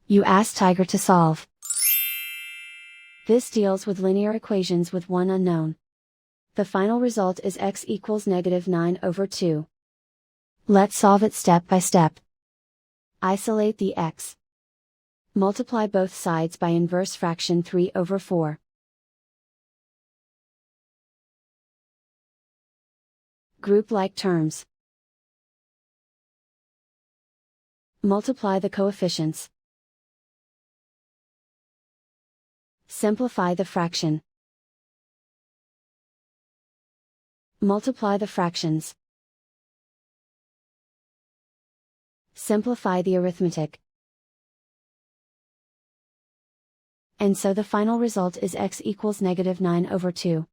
You ask Tiger to solve. This deals with linear equations with one unknown. The final result is x equals -9/2. Let's solve it step by step. Isolate the x. Multiply both sides by inverse fraction 3/4. Group like terms. Multiply the coefficients. Simplify the fraction. Multiply the fractions. Simplify the arithmetic. And so the final result is x equals -9/2.